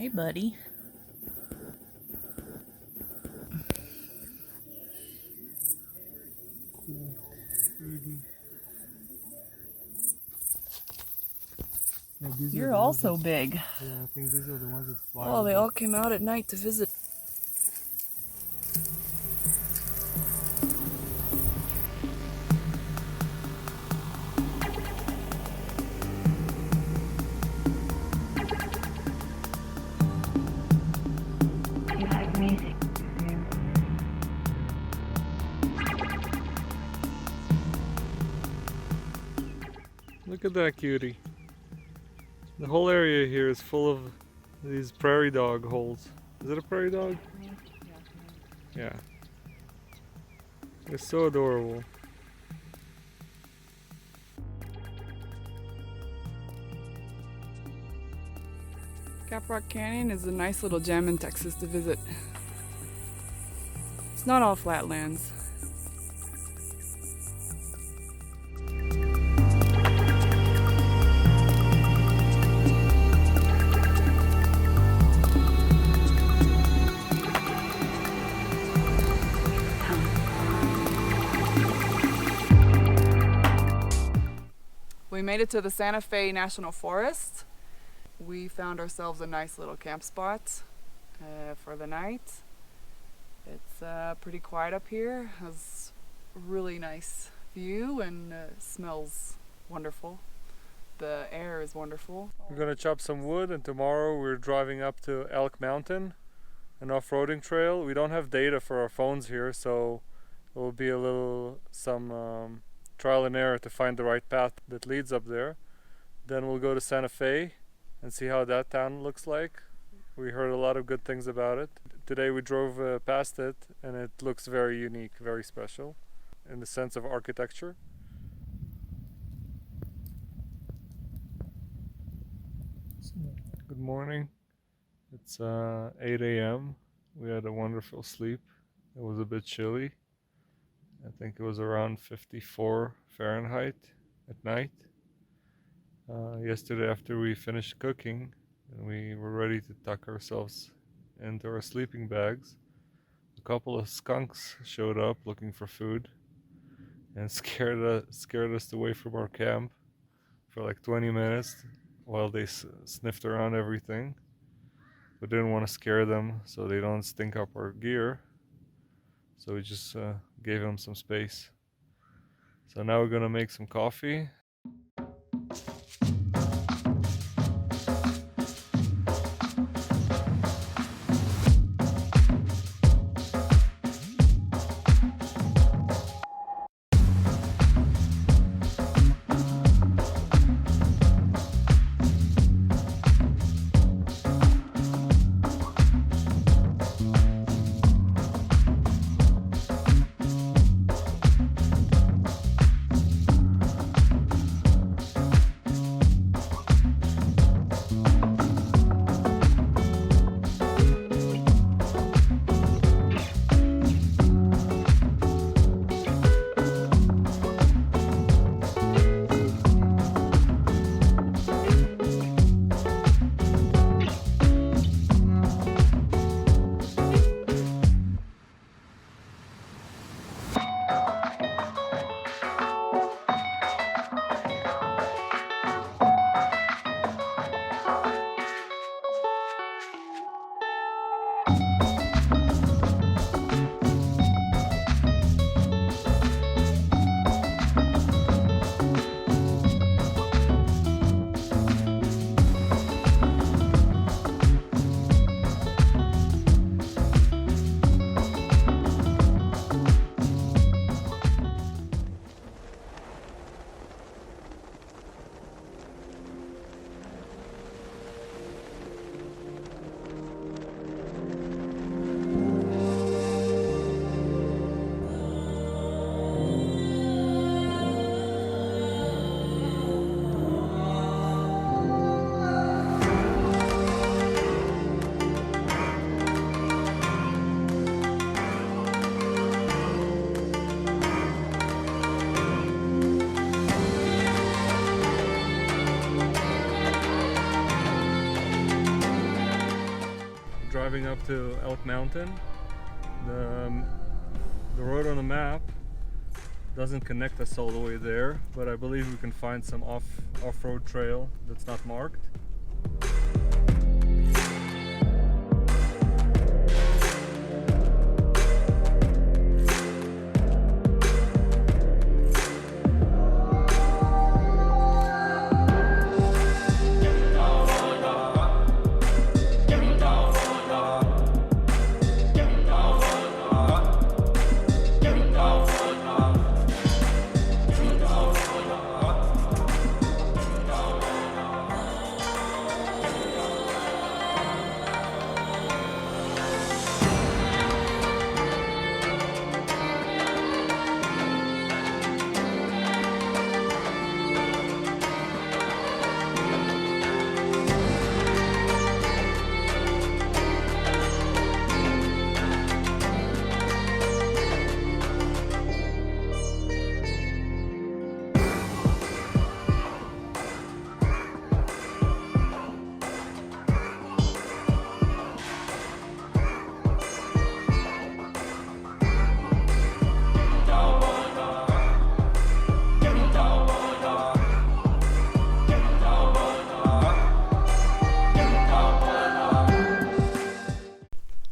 Hey, buddy. Cool. Yeah, You're also big. Yeah, I think these are the ones that fly. Oh, they all came out at night to visit. You like music? Look at that cutie. The whole area here is full of these prairie dog holes. Is it a prairie dog? Yeah. They're so adorable. Caprock Canyon is a nice little gem in Texas to visit. It's not all flatlands. We made it to the Santa Fe National Forest. We found ourselves a nice little camp spot for the night. It's pretty quiet up here, has a really nice view and smells wonderful. The air is wonderful. We're gonna chop some wood, and tomorrow we're driving up to Elk Mountain, an off-roading trail. We don't have data for our phones here, so it will be some trial and error to find the right path that leads up there. Then we'll go to Santa Fe and see how that town looks like. We heard a lot of good things about it. Today we drove past it, and it looks very unique, very special in the sense of architecture. Good morning. It's 8 a.m. We had a wonderful sleep. It was a bit chilly. I think it was around 54 Fahrenheit at night. Yesterday, after we finished cooking and we were ready to tuck ourselves into our sleeping bags, a couple of skunks showed up looking for food and scared us away from our camp for like 20 minutes while they sniffed around everything. We didn't want to scare them so they don't stink up our gear, so we just gave them some space. So now we're gonna make some coffee. driving up to Elk Mountain. The road on the map doesn't connect us all the way there, but I believe we can find some off-road trail that's not marked.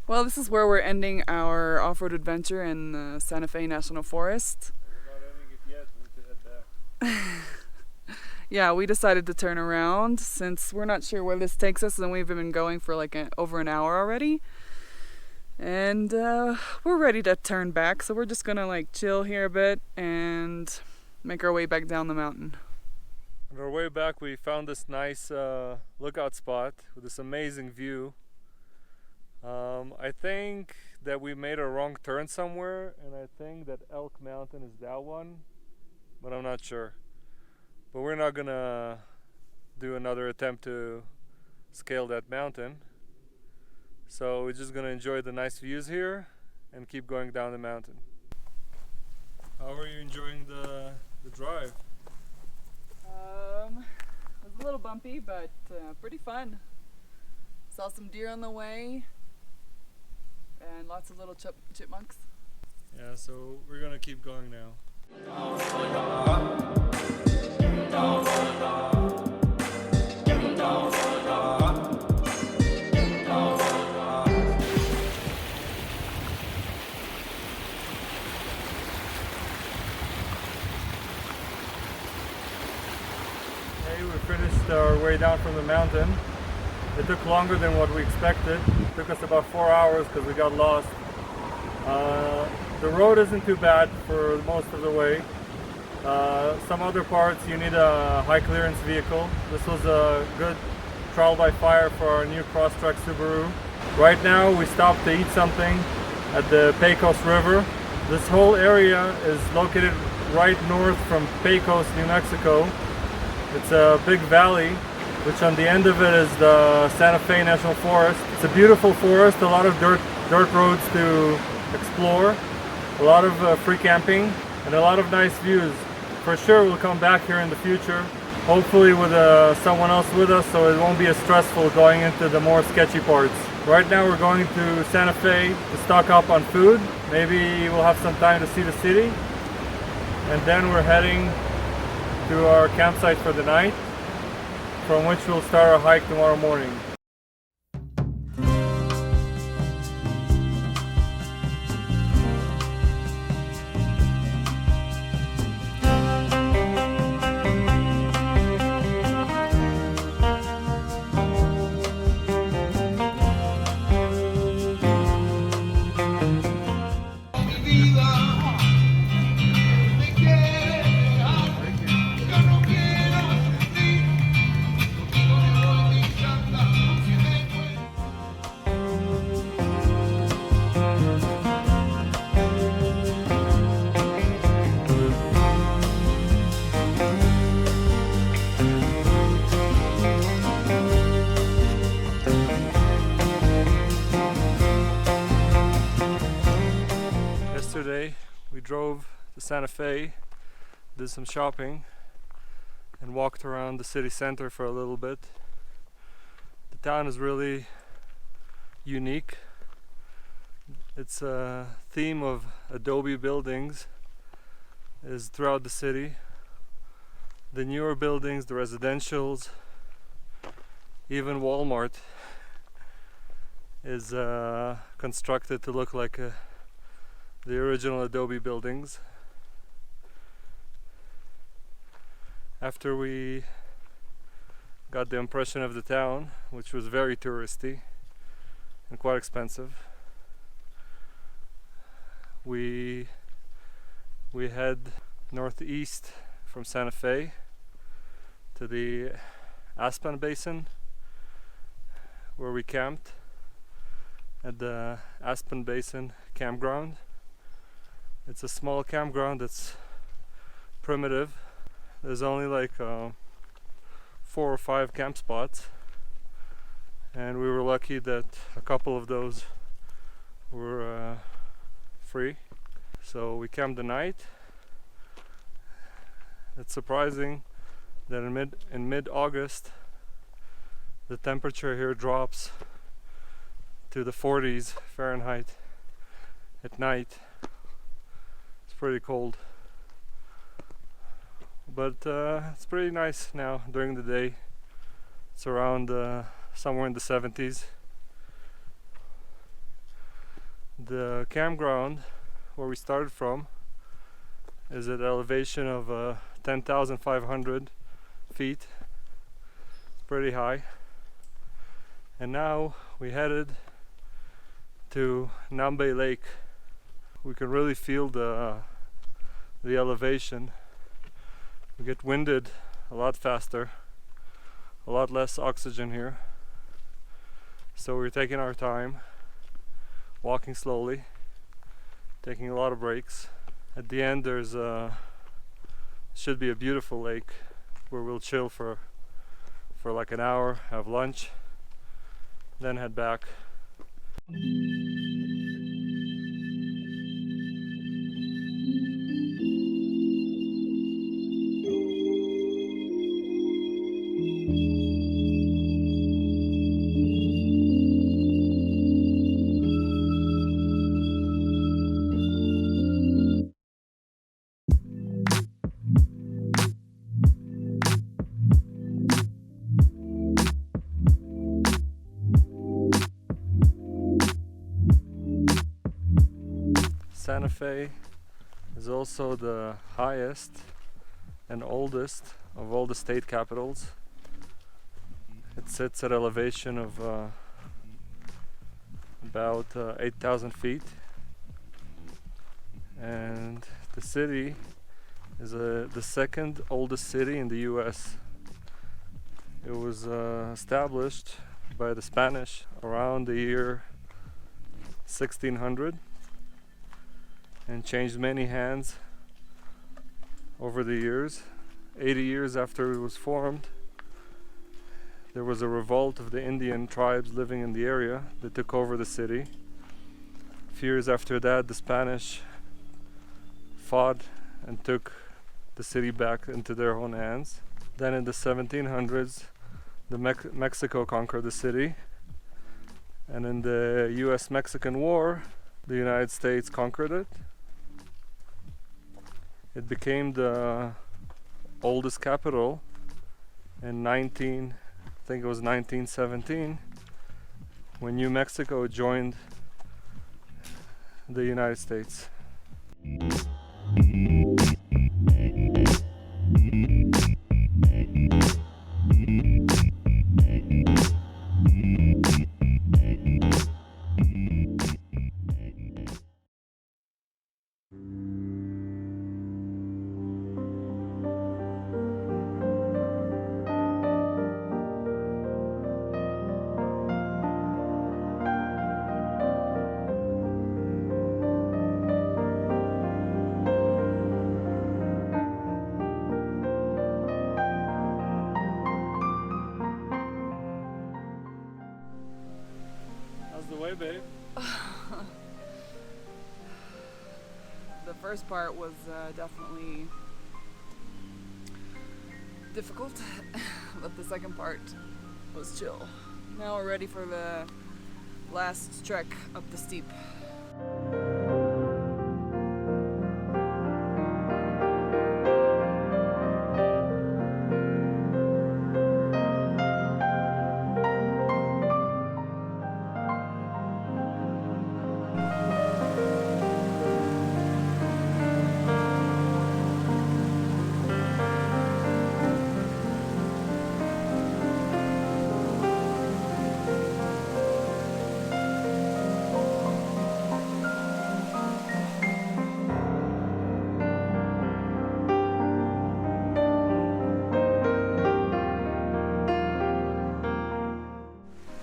Well, this is where we're ending our off-road adventure in the Santa Fe National Forest. We're not ending it yet, we need to head back. Yeah, we decided to turn around since we're not sure where this takes us, and we've been going for like over an hour already. And we're ready to turn back, so we're just gonna like chill here a bit and make our way back down the mountain. On our way back we found this nice lookout spot with this amazing view. I think that we made a wrong turn somewhere, and I think that Elk Mountain is that one, but I'm not sure. But we're not gonna do another attempt to scale that mountain. So we're just gonna enjoy the nice views here and keep going down the mountain. How are you enjoying the drive? It was a little bumpy, but pretty fun. Saw some deer on the way and lots of little chipmunks. Yeah, so we're gonna keep going now. Okay, we finished our way down from the mountain. It took longer than what we expected. It took us about 4 hours because we got lost. The road isn't too bad for most of the way. Some other parts you need a high clearance vehicle. This was a good trial by fire for our new Crosstrek Subaru. Right now we stopped to eat something at the Pecos River. This whole area is located right north from Pecos, New Mexico. It's a big valley, which on the end of it is the Santa Fe National Forest. It's a beautiful forest, a lot of dirt roads to explore, a lot of free camping, and a lot of nice views. For sure we'll come back here in the future, hopefully with someone else with us, so it won't be as stressful going into the more sketchy parts. Right now we're going to Santa Fe to stock up on food. Maybe we'll have some time to see the city, and then we're heading to our campsite for the night, from which we'll start our hike tomorrow morning. Yesterday we drove to Santa Fe, did some shopping, and walked around the city center for a little bit. The town is really unique. Its theme of adobe buildings is throughout the city. The newer buildings, the residentials, even Walmart is constructed to look like the original adobe buildings. After we got the impression of the town, which was very touristy and quite expensive, we head northeast from Santa Fe to the Aspen Basin, where we camped at the Aspen Basin campground. It's a small campground that's primitive. There's only like 4 or 5 camp spots, and we were lucky that a couple of those were free. So we camped the night. It's surprising that in mid-August the temperature here drops to the 40s Fahrenheit at night. It's pretty cold, but it's pretty nice now during the day. It's around somewhere in the 70s. The campground where we started from is at elevation of 10,500 feet. It's pretty high. And now we headed to Nambe Lake. We can really feel the elevation. We get winded a lot faster, a lot less oxygen here. So we're taking our time, walking slowly, taking a lot of breaks. At the end there's should be a beautiful lake where we'll chill for like an hour, have lunch, then head back. Santa Fe is also the highest and oldest of all the state capitals. It sits at elevation of about 8,000 feet, and the city is the second oldest city in the US. It was established by the Spanish around the year 1600 and changed many hands over the years. 80 years after it was formed, there was a revolt of the Indian tribes living in the area that took over the city. A few years after that, the Spanish fought and took the city back into their own hands. Then in the 1700s, Mexico conquered the city, and in the US-Mexican War, the United States conquered it. It became the oldest capital in 1917, when New Mexico joined the United States. Way, babe. The first part was definitely difficult, but the second part was chill. Now we're ready for the Last trek up the steep.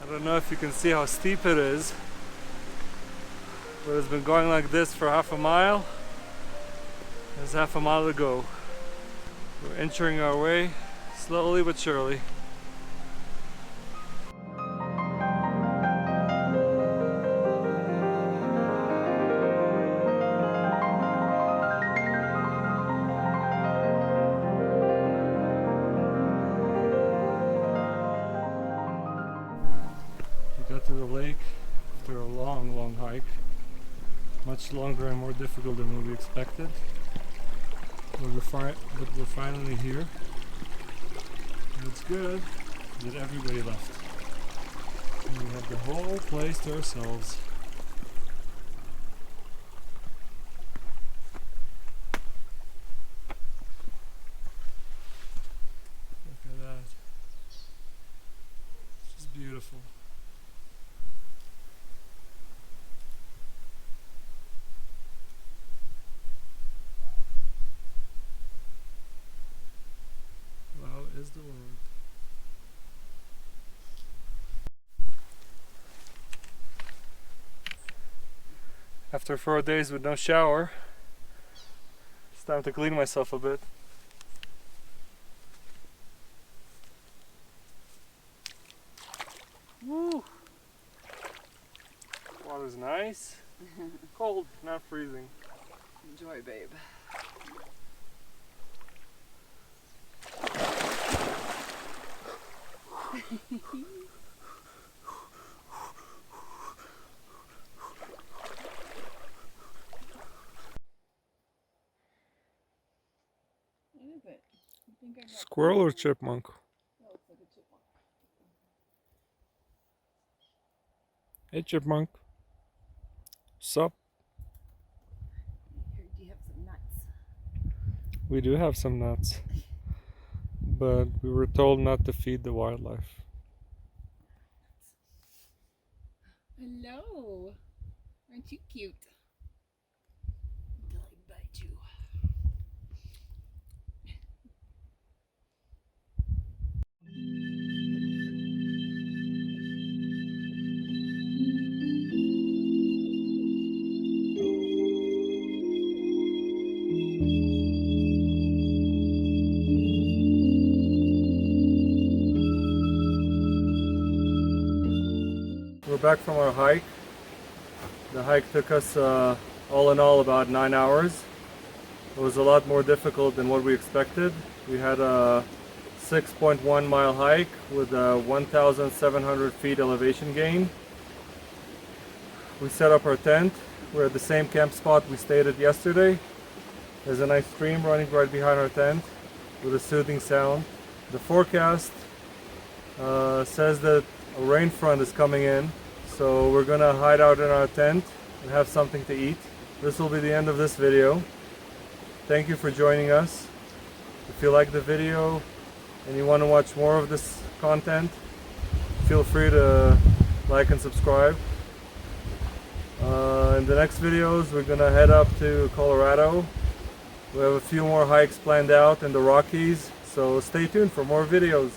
I don't know if you can see how steep it is, but it's been going like this for half a mile. There's half a mile to go. We're inching our way slowly but surely. We got to the lake after a long hike. Much longer and more difficult than what we expected. But we're finally here. And it's good that everybody left. And we have the whole place to ourselves. Look at that. It's just beautiful. Is the word. After 4 days with no shower, it's time to clean myself a bit. Woo! Water's nice. Cold, not freezing. Enjoy, babe. What is it? You think I got Squirrel or chipmunk? That looks like a chipmunk. Hey chipmunk. Sup? Here, do you have some nuts? We do have some nuts. But we were told not to feed the wildlife. Hello. Aren't you cute? Until I bite you. We're back from our hike. The hike took us all in all about 9 hours. It was a lot more difficult than what we expected. We had a 6.1 mile hike with a 1,700 feet elevation gain. We set up our tent. We're at the same camp spot we stayed at yesterday. There's a nice stream running right behind our tent with a soothing sound. The forecast says that a rain front is coming in, so we're gonna hide out in our tent and have something to eat. This will be the end of this video. Thank you for joining us. If you like the video and you want to watch more of this content, feel free to like and subscribe. In the next videos we're gonna head up to Colorado. We have a few more hikes planned out in the Rockies, so stay tuned for more videos.